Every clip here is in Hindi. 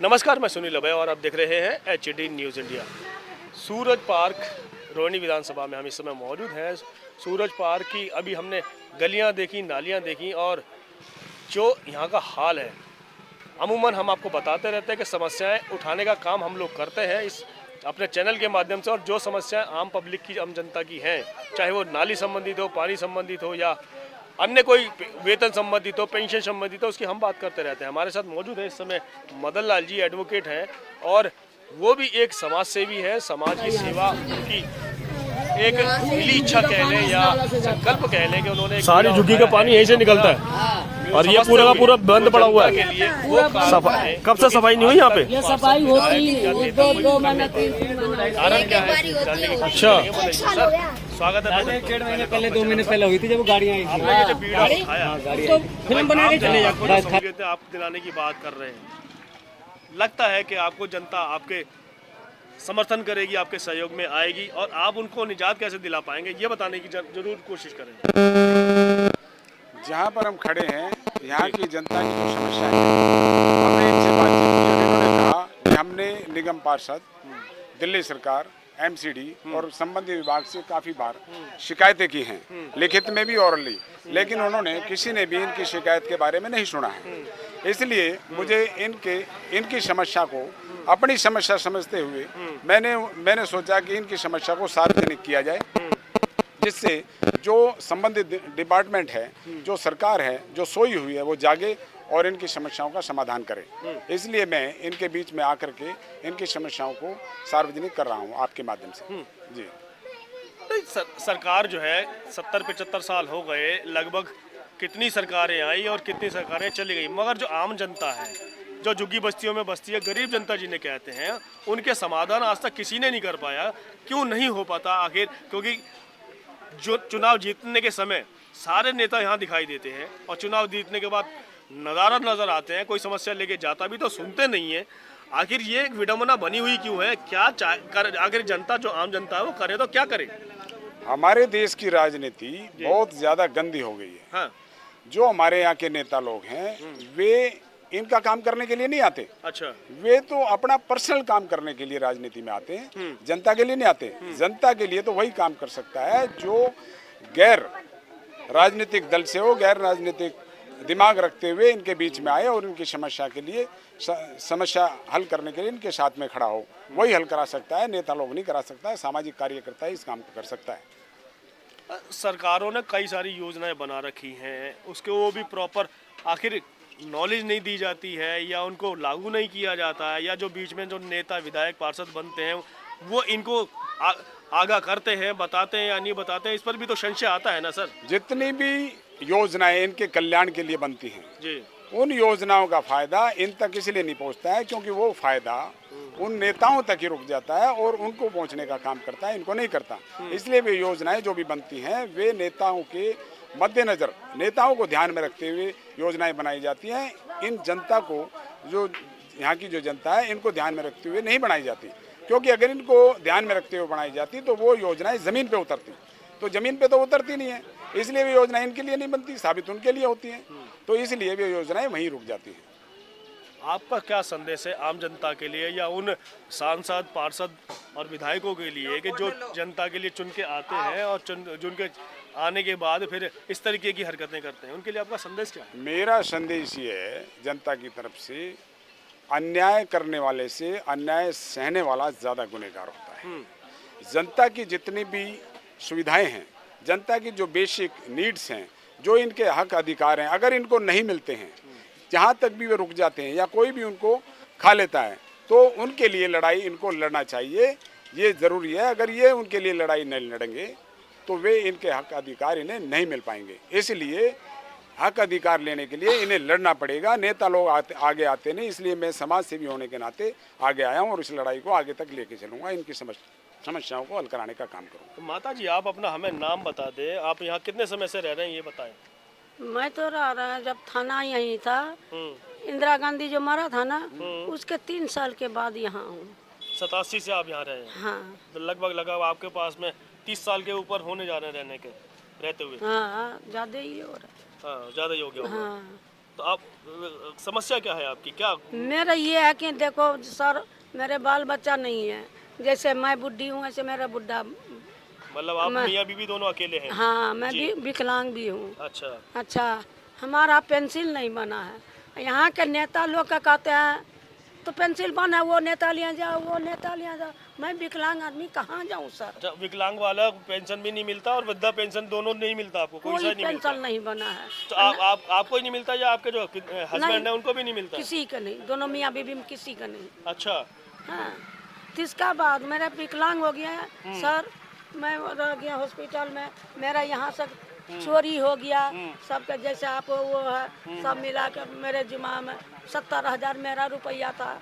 नमस्कार, मैं सुनील अभय और आप देख रहे हैं HD न्यूज़ इंडिया। सूरज पार्क रोहिणी विधानसभा में हम इस समय मौजूद हैं। सूरज पार्क की अभी हमने गलियां देखी, नालियां देखी और जो यहाँ का हाल है, अमूमन हम आपको बताते रहते हैं कि समस्याएं उठाने का काम हम लोग करते हैं इस अपने चैनल के माध्यम से। और जो समस्याएं आम पब्लिक की, आम जनता की हैं, चाहे वो नाली संबंधित हो, पानी संबंधित हो या अन्य कोई वेतन संबंधित हो, पेंशन संबंधित हो, उसकी हम बात करते रहते हैं। हमारे साथ मौजूद है इस समय मदन लाल जी, एडवोकेट हैं और वो भी एक समाज सेवी है। समाज की सेवा की एक मिली इच्छा कह लें या संकल्प कह लें कि उन्होंने सारी झुग्गी का पानी यहीं से निकलता है और ये पूरा का पूरा बंद पड़ा हुआ है। सफाई कब से सफाई नहीं हुई यहाँ पे? ये सफाई होती है दो महीने 3 महीने। कारण क्या है? अच्छा, स्वागत है। 1.5 महीने पहले, 2 महीने पहले हुई थी जब वो गाड़ियाँ आई थी। तो फिल्म बना के चले जाते। आप दिलाने की बात कर रहे हैं, लगता है कि आपको जनता आपके समर्थन करेगी, आपके सहयोग में आएगी और आप उनको निजात कैसे दिला पाएंगे, ये बताने की जरूर कोशिश करेंगे। जहाँ पर हम खड़े हैं, यहाँ की जनता की जो समस्या है, हमने इनसे बातचीत की। इन्होंने कहा कि हमने निगम पार्षद, दिल्ली सरकार, MCD और संबंधित विभाग से काफ़ी बार शिकायतें की हैं, लिखित में भी ओरली, लेकिन उन्होंने किसी ने भी इनकी शिकायत के बारे में नहीं सुना है। इसलिए मुझे इनकी समस्या को अपनी समस्या समझते हुए मैंने सोचा कि इनकी समस्या को सार्वजनिक किया जाए, जिससे जो संबंधित डिपार्टमेंट है, जो सरकार है, जो सोई हुई है, वो जागे और इनकी समस्याओं का समाधान करे। इसलिए मैं इनके बीच में आकर के इनकी समस्याओं को सार्वजनिक कर रहा हूँ आपके माध्यम से। जी, सरकार जो है 70-75 साल हो गए, लगभग कितनी सरकारें आई और कितनी सरकारें चली गई, मगर जो आम जनता है, जो झुग्गी बस्तियों में बस्ती है, गरीब जनता जिन्हें कहते हैं, उनके समाधान आज तक किसी ने नहीं कर पाया। क्यों नहीं हो पाता आखिर? क्योंकि जो चुनाव जीतने के समय सारे नेता यहाँ दिखाई देते हैं और चुनाव जीतने के बाद नदारद नजर आते हैं, कोई समस्या लेके जाता भी तो सुनते नहीं है। आखिर ये एक विडंबना बनी हुई क्यों है? क्या आखिर जनता, जो आम जनता है, वो करे तो क्या करे? हमारे देश की राजनीति बहुत ज़्यादा गंदी हो गई है। हाँ। जो हमारे यहाँ के नेता लोग हैं, वे इनका काम करने के लिए नहीं आते। अच्छा। वे तो अपना पर्सनल काम करने के लिए राजनीति में आते हैं, जनता के लिए नहीं आते। जनता के लिए तो वही काम कर सकता है जो गैर राजनीतिक दल से हो, गैर राजनीतिक दिमाग रखते हुए इनके बीच में आए और इनकी समस्या के लिए, समस्या हल करने के लिए इनके साथ में खड़ा हो। वही हल करा सकता है, नेता लोग नहीं करा सकता है। सामाजिक कार्यकर्ता ही इस काम को कर सकता है। सरकारों ने कई सारी योजनाएं बना रखी हैं, उसके वो भी प्रॉपर आखिर नॉलेज नहीं दी जाती है या उनको लागू नहीं किया जाता है, या जो बीच में जो नेता, विधायक, पार्षद बनते हैं वो इनको आगाह करते हैं, बताते हैं या नहीं बताते हैं, इस पर भी तो संशय आता है ना सर। जितनी भी योजनाएं इनके कल्याण के लिए बनती हैं जी, उन योजनाओं का फायदा इन तक इसलिए नहीं पहुंचता है क्योंकि वो फायदा उन नेताओं तक ही रुक जाता है और उनको पहुंचने का काम करता है, इनको नहीं करता। इसलिए वे योजनाएं जो भी बनती हैं, वे नेताओं के मद्देनजर, नेताओं को ध्यान में रखते हुए योजनाएं बनाई जाती हैं। इन जनता को, जो यहाँ की जो जनता है, इनको ध्यान में रखते हुए नहीं बनाई जाती, क्योंकि अगर इनको ध्यान में रखते हुए बनाई जाती तो वो योजनाएं ज़मीन पे उतरती, तो ज़मीन पे तो उतरती नहीं है, इसलिए वे योजनाएं इनके लिए नहीं बनती, साबित उनके लिए होती हैं, तो इसलिए वे योजनाएं वहीं रुक जाती हैं। आपका क्या संदेश है आम जनता के लिए या उन सांसद, पार्षद और विधायकों के लिए कि जो जनता के लिए चुन के आते हैं और जिनके आने के बाद फिर इस तरीके की हरकतें करते हैं, उनके लिए आपका संदेश क्या है? मेरा संदेश ये है जनता की तरफ से, अन्याय करने वाले से अन्याय सहने वाला ज़्यादा गुनहगार होता है। जनता की जितनी भी सुविधाएं हैं, जनता की जो बेसिक नीड्स हैं, जो इनके हक अधिकार हैं, अगर इनको नहीं मिलते हैं, जहाँ तक भी वे रुक जाते हैं या कोई भी उनको खा लेता है, तो उनके लिए लड़ाई इनको लड़ना चाहिए, ये ज़रूरी है। अगर ये उनके लिए लड़ाई नहीं लड़ेंगे तो वे इनके हक अधिकार इन्हें नहीं मिल पाएंगे। इसलिए हक अधिकार लेने के लिए इन्हें लड़ना पड़ेगा। नेता लोग आगे आते नहीं, इसलिए मैं समाज सेवी होने के नाते आगे आया हूँ और इस लड़ाई को आगे तक लेके चलूँगा, इनकी समस्याओं को हल कराने का काम करूँगा। तो माता जी, आप अपना हमें नाम बता दें, आप यहाँ कितने समय से रह रहे हैं ये बताएं। मैं तो रह रहा है, जब थाना यहीं था, इंदिरा गांधी जो मरा था ना, उसके 3 साल के बाद यहाँ हूँ। 87 से आप यहाँ रहे हैं? हाँ। तो लगभग आपके पास में 30 साल के ऊपर होने जा रहे हैं रहते हुए। हाँ, ज़्यादा ही हो रहा है। हाँ, ज़्यादा ही हो गया होगा। हाँ। तो आप समस्या क्या है आपकी, क्या? मेरा ये है कि देखो सर, मेरे बाल बच्चा नहीं है, जैसे मैं बुढ़ी हूँ ऐसे मेरा बुढ़ा। मतलब आप मियाँ बीवी दोनों अकेले हैं? हाँ, मैं भी विकलांग भी हूँ। अच्छा। अच्छा, हमारा पेंसिल नहीं बना है। यहाँ के नेता लोग का कहते हैं तो पेंसिल बना, वो नेता लिया जाओ, वो नेता लिया जाओ। मैं विकलांग आदमी कहाँ जाऊँ सर? अच्छा, विकलांग वाला पेंशन भी नहीं मिलता और वृद्धा पेंशन दोनों नहीं मिलता आपको? कोई सा नहीं मिलता? पेंशन नहीं बना है। तो आपको ही नहीं मिलता या आपके जो हस्बैंड है उनको भी नहीं मिलता? किसी का नहीं, दोनों मियाँ बीवी में किसी का नहीं। अच्छा। हाँ, इसका बाद मेरा विकलांग हो गया है सर। मैं रह गया हॉस्पिटल में, मेरा यहाँ से चोरी हो गया सबका, जैसे आप वो है सब मिला कर मेरे जिम्मा में 70,000 मेरा रुपया था।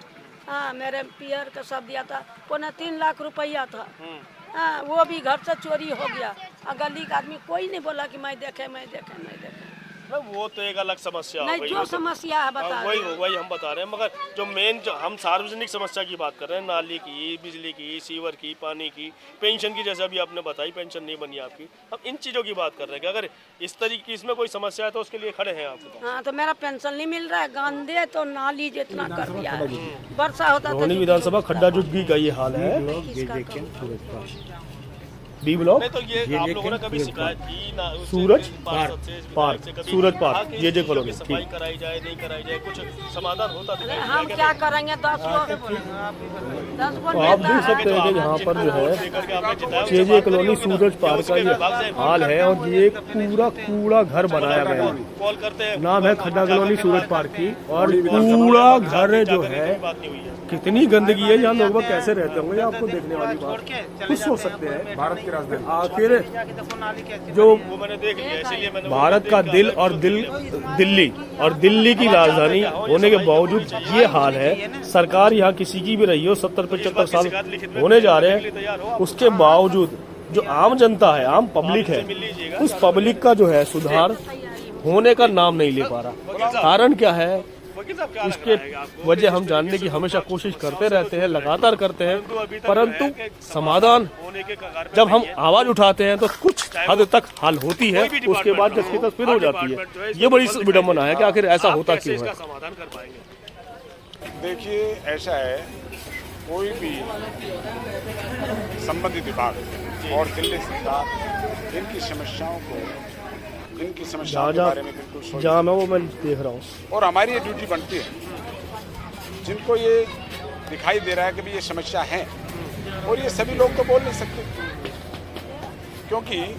हाँ, मेरे पियर का सब दिया था, 3.25 लाख रुपया था। हाँ, वो भी घर से चोरी हो गया। गली का आदमी कोई नहीं बोला कि मैं देखे। वो तो एक अलग समस्या हो नहीं, गई। जो समस्या है बता रहे हैं। वही हम बता रहे हैं, मगर जो मेन जो हम सार्वजनिक समस्या की बात कर रहे हैं, नाली की, बिजली की, सीवर की, पानी की, पेंशन की, जैसे अभी आपने बताई पेंशन नहीं बनी आपकी, हम इन चीज़ों की बात कर रहे हैं कि अगर इस तरीके इसमें कोई समस्या है तो उसके लिए खड़े हैं आप? हाँ, तो मेरा पेंशन नहीं मिल रहा है। गंदे तो नाली जितना कर दिया है, वर्षा होता है रोहिणी विधानसभा खड्डा जुग्गी का ये हाल है। बी ब्लॉक नहीं तो ये आप लोगों ने कभी शिकायत की ना सूरज पार्क सूरज पार्क जे कॉलोनी सफाई कराई जाए, नहीं कराई जाए, कुछ समाधान होता अरे हम क्या करेंगे? 10 लोग आप देख सकते हैं कि यहाँ पर जो है जे कॉलोनी सूरज पार्क का ये हाल है और ये पूरा कूड़ा घर बनाया गया है। कॉल करते हैं, नाम है खड्डा कॉलोनी सूरज पार्क की और कूड़ा घर जो है बात नहीं हुई है। कितनी गंदगी है, यहाँ लोग कैसे रहते होंगे आपको देखने वाली बात। कुछ सोच सकते हैं भारत की राजधानी आखिर जो वो मैंने देख लिया, इसीलिए मैंने भारत का दिल और दिल्ली की राजधानी होने के बावजूद ये हाल है। सरकार यहाँ किसी की भी रही हो, 70-75 साल होने जा रहे हैं, उसके बावजूद जो आम जनता है, आम पब्लिक है, उस पब्लिक का जो है सुधार होने का नाम नहीं ले पा रहा। कारण क्या है? वकील साहब क्या इसके वजह हम जानने की हमेशा कोशिश करते रहते हैं, लगातार करते हैं, परंतु समाधान होने के कगार पे जब हम आवाज उठाते हैं तो कुछ हद तक हल होती है, उसके बाद जब शिकस्त फिर हो जाती है। ये बड़ी विडम्बना है कि आखिर ऐसा होता क्यों है। इसका समाधान कर पाएंगे? देखिए, ऐसा है, कोई भी संबंधित विभाग और दिल्ली सरकार इनकी समस्याओं के बारे में बिल्कुल सोच, जहाँ मैं वो मैं देख रहा हूँ और हमारी ये ड्यूटी बनती है। जिनको ये दिखाई दे रहा है कि भी ये समस्या है, और ये सभी लोग तो बोल नहीं सकते, क्योंकि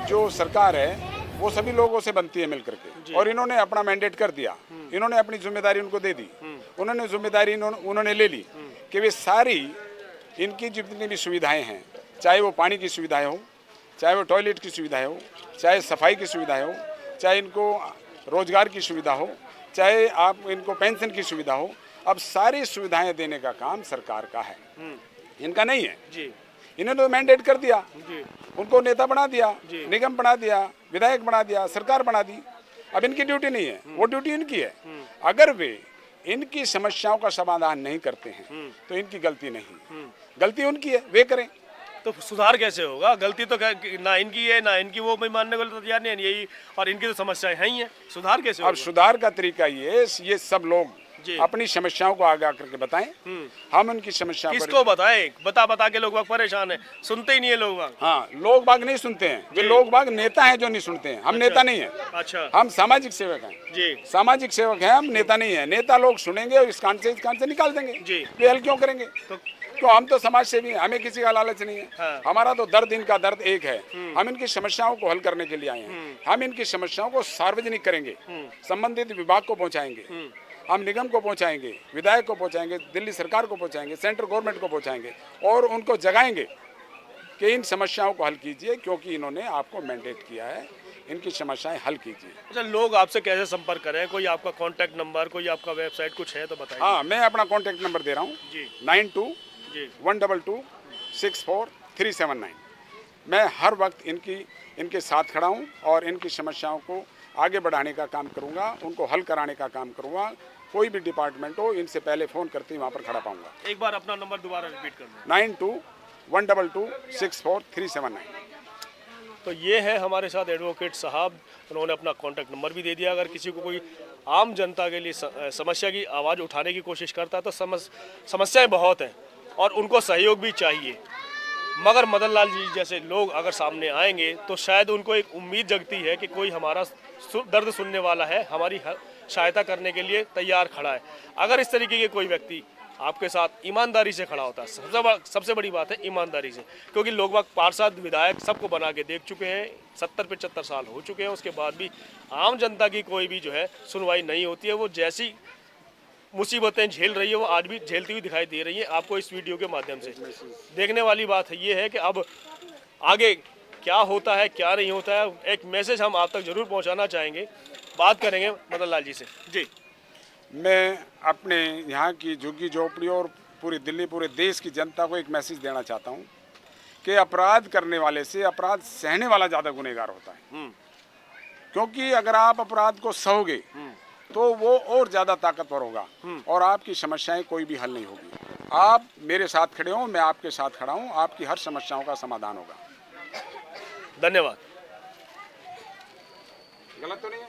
जो सरकार है वो सभी लोगों से बनती है मिलकर के, और इन्होंने अपना मैंडेट कर दिया, इन्होंने अपनी जिम्मेदारी उनको दे दी, उन्होंने जिम्मेदारी उन्होंने ले ली कि वे सारी इनकी जितनी भी सुविधाएं हैं, चाहे वो पानी की सुविधाएं हो, चाहे वो टॉयलेट की सुविधाएं हो, चाहे सफाई की सुविधाएं हो, चाहे इनको रोजगार की सुविधा हो, चाहे आप इनको पेंशन की सुविधा हो, अब सारी सुविधाएं देने का काम सरकार का है, इनका नहीं है। जी, इन्होंने तो मैंडेट कर दिया, जी, उनको नेता बना दिया, निगम बना दिया, विधायक बना दिया, सरकार बना दी। अब इनकी ड्यूटी नहीं है, वो ड्यूटी इनकी है। अगर वे इनकी समस्याओं का समाधान नहीं करते हैं तो इनकी गलती नहीं, गलती उनकी है, वे करें। तो सुधार कैसे होगा? गलती तो ना इनकी है ना इनकी, वो भी मानने को तैयार नहीं है यही, और इनकी तो समस्याएं हैं ही है। सुधार कैसे अब होगा? सुधार का तरीका ये सब लोग अपनी समस्याओं को आगे आकर के बताएं, हम उनकी समस्या किसको बताएं? बता के लोग बाग परेशान है, सुनते ही नहीं है लोग बाग। हाँ, लोग बाग नहीं सुनते हैं, वे लोग बाग नेता हैं जो नहीं सुनते हैं। हम नेता नहीं है, अच्छा, हम सामाजिक सेवक हैं। जी, सामाजिक सेवक हैं हम, नेता नहीं है। नेता लोग सुनेंगे और इस कान से निकाल देंगे। जी। वे हल क्यों करेंगे? तो क्यों? हम तो समाज सेवी हैं, हमें किसी का लालच नहीं है। हाँ। हमारा तो दर्द, इनका दर्द एक है। हम इनकी समस्याओं को हल करने के लिए आए हैं। हम इनकी समस्याओं को सार्वजनिक करेंगे, संबंधित विभाग को पहुंचाएंगे, हम निगम को पहुंचाएंगे, विधायक को पहुंचाएंगे, दिल्ली सरकार को पहुंचाएंगे, सेंट्रल गवर्नमेंट को पहुंचाएंगे, और उनको जगाएंगे कि इन समस्याओं को हल कीजिए, क्योंकि इन्होंने आपको मैंडेट किया है, इनकी समस्याएं हल कीजिए। अच्छा, लोग आपसे कैसे संपर्क करें? कोई आपका कांटेक्ट नंबर, कोई आपका वेबसाइट कुछ है तो बताइए। हाँ, मैं अपना कॉन्टैक्ट नंबर दे रहा हूँ, जी, 92-122-64379। मैं हर वक्त इनके साथ खड़ा हूँ और इनकी समस्याओं को आगे बढ़ाने का काम करूँगा, उनको हल कराने का काम करूँगा। कोई भी डिपार्टमेंट हो, इनसे पहले फ़ोन करते ही वहाँ पर खड़ा पाऊँगा। एक बार अपना नंबर दोबारा रिपीट कर दें। 92-122-64379। तो ये है हमारे साथ एडवोकेट साहब, उन्होंने अपना कॉन्टैक्ट नंबर भी दे दिया। अगर किसी को कोई आम जनता के लिए समस्या की आवाज़ उठाने की कोशिश करता है तो समस्याएं बहुत हैं और उनको सहयोग भी चाहिए, मगर मदन लाल जी जैसे लोग अगर सामने आएंगे तो शायद उनको एक उम्मीद जगती है कि कोई हमारा दर्द सुनने वाला है, हमारी सहायता करने के लिए तैयार खड़ा है। अगर इस तरीके के कोई व्यक्ति आपके साथ ईमानदारी से खड़ा होता है, सबसे बड़ी बात है ईमानदारी से, क्योंकि लोग बाग पार्षद विधायक सबको बना के देख चुके हैं, 70-75 साल हो चुके हैं, उसके बाद भी आम जनता की कोई भी जो है सुनवाई नहीं होती है। वो जैसी मुसीबतें झेल रही है वो आज भी झेलती हुई दिखाई दे रही है। आपको इस वीडियो के माध्यम से देखने वाली बात ये है कि अब आगे क्या होता है क्या नहीं होता है, एक मैसेज हम आप तक जरूर पहुंचाना चाहेंगे। बात करेंगे मदन लाल जी से। जी, मैं अपने यहाँ की झुग्गी झोपड़ी और पूरी दिल्ली, पूरे देश की जनता को एक मैसेज देना चाहता हूँ कि अपराध करने वाले से अपराध सहने वाला ज़्यादा गुनहगार होता है। क्योंकि अगर आप अपराध को सहोगे तो वो और ज़्यादा ताकतवर होगा और आपकी समस्याएं कोई भी हल नहीं होगी। आप मेरे साथ खड़े हो, मैं आपके साथ खड़ा हूँ, आपकी हर समस्याओं का समाधान होगा। धन्यवाद। गलत तो नहीं है?